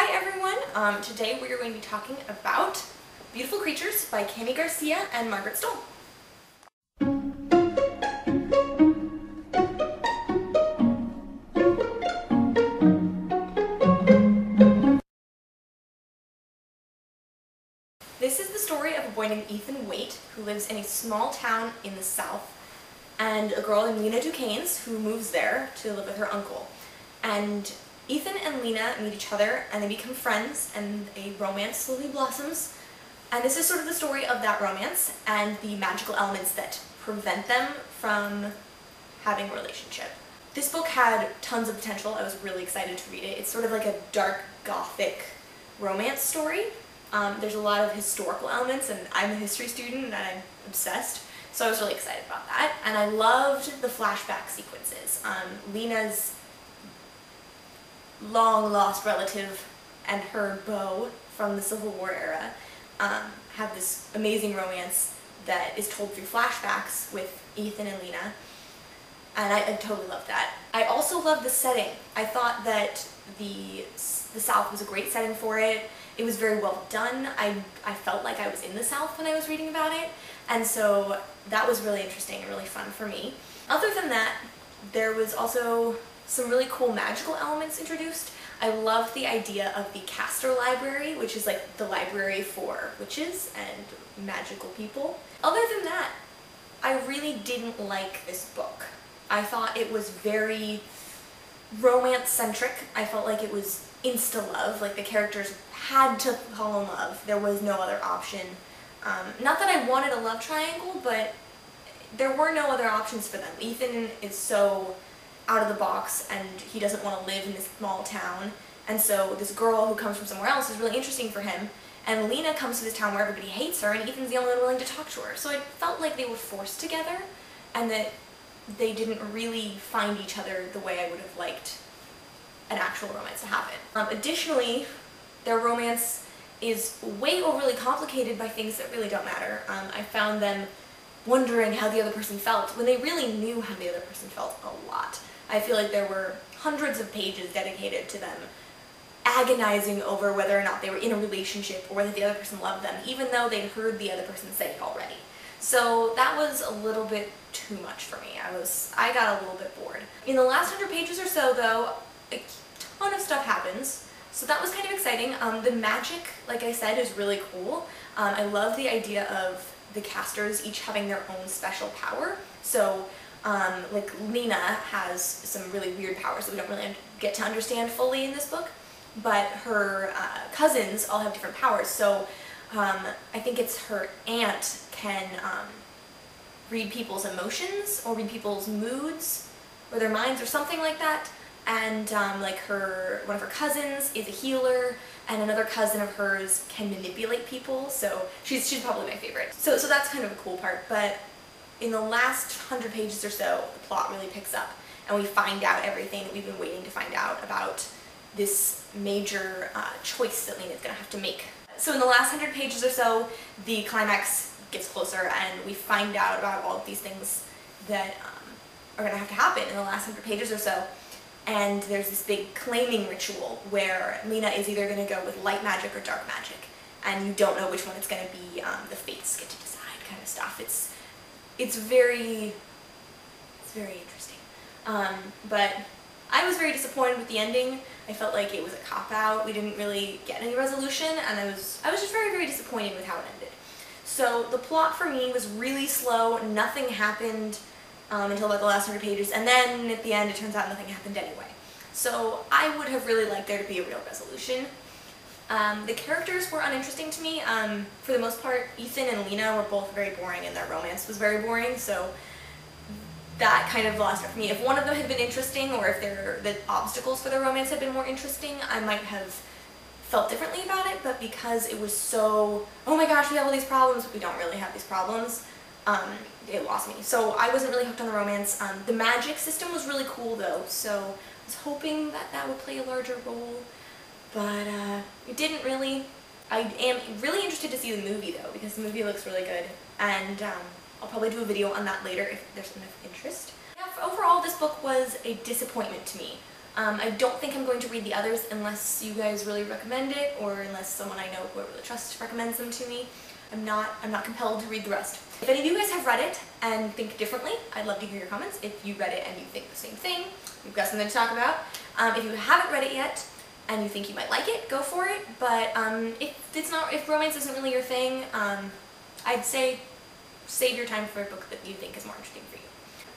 Hi everyone! Today we are going to be talking about Beautiful Creatures by Kami Garcia and Margaret Stohl. This is the story of a boy named Ethan Waite who lives in a small town in the South, and a girl named Lena Duquesnes who moves there to live with her uncle. And Ethan and Lena meet each other and they become friends and a romance slowly blossoms. And this is sort of the story of that romance and the magical elements that prevent them from having a relationship. This book had tons of potential. I was really excited to read it. It's sort of like a dark gothic romance story. There's a lot of historical elements, and I'm a history student and I'm obsessed, so I was really excited about that. And I loved the flashback sequences. Lena's long-lost relative and her beau from the Civil War era have this amazing romance that is told through flashbacks with Ethan and Lena, and I totally loved that. I also loved the setting. I thought that the South was a great setting for it. It was very well done. I felt like I was in the South when I was reading about it, and so that was really interesting and really fun for me. Other than that, there was also some really cool magical elements introduced. I loved the idea of the Castor Library, which is like the library for witches and magical people. Other than that, I really didn't like this book. I thought it was very romance-centric. I felt like it was insta-love, like the characters had to fall in love. There was no other option. Not that I wanted a love triangle, but there were no other options for them. Ethan is so out of the box and he doesn't want to live in this small town, and so this girl who comes from somewhere else is really interesting for him, and Lena comes to this town where everybody hates her and Ethan's the only one willing to talk to her. So it felt like they were forced together and that they didn't really find each other the way I would have liked an actual romance to happen. Additionally, their romance is way overly complicated by things that really don't matter. I found them wondering how the other person felt when they really knew how the other person felt a lot. I feel like there were hundreds of pages dedicated to them agonizing over whether or not they were in a relationship or whether the other person loved them, even though they'd heard the other person say it already. So that was a little bit too much for me. I got a little bit bored. In the last 100 pages or so, though, a ton of stuff happens, so that was kind of exciting. The magic, like I said, is really cool. I love the idea of the casters each having their own special power. So like Lena has some really weird powers that we don't really get to understand fully in this book, but her cousins all have different powers. So I think it's her aunt can read people's emotions or read people's moods or their minds or something like that. And like one of her cousins is a healer, and another cousin of hers can manipulate people, so she's probably my favorite. So that's kind of a cool part, but in the last 100 pages or so, the plot really picks up, and we find out everything that we've been waiting to find out about this major choice that Lena's going to have to make. So in the last 100 pages or so, the climax gets closer, and we find out about all of these things that are going to have to happen in the last 100 pages or so. And there's this big claiming ritual where Lena is either going to go with light magic or dark magic, and you don't know which one it's going to be. The fates get to decide, kind of stuff. It's very interesting. But I was very disappointed with the ending. I felt like it was a cop-out. We didn't really get any resolution, and I was just very disappointed with how it ended. So the plot for me was really slow. Nothing happened until about the last 100 pages, and then at the end it turns out nothing happened anyway. So I would have really liked there to be a real resolution. The characters were uninteresting to me. For the most part, Ethan and Lena were both very boring, and their romance was very boring, so that kind of lost it for me. If one of them had been interesting, or if the obstacles for their romance had been more interesting, I might have felt differently about it, but because it was so, oh my gosh, we have all these problems, but we don't really have these problems, it lost me. So I wasn't really hooked on the romance. The magic system was really cool though, so I was hoping that that would play a larger role, but it didn't really. I am really interested to see the movie though, because the movie looks really good, and I'll probably do a video on that later if there's enough interest. Yeah, overall this book was a disappointment to me. I don't think I'm going to read the others unless you guys really recommend it, or unless someone I know who I really trust recommends them to me. I'm not compelled to read the rest. If any of you guys have read it and think differently, I'd love to hear your comments. If you read it and you think the same thing, we've got something to talk about. If you haven't read it yet and you think you might like it, go for it. But if romance isn't really your thing, I'd say save your time for a book that you think is more interesting for you.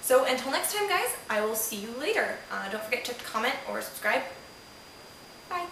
So until next time, guys, I will see you later. Don't forget to comment or subscribe. Bye.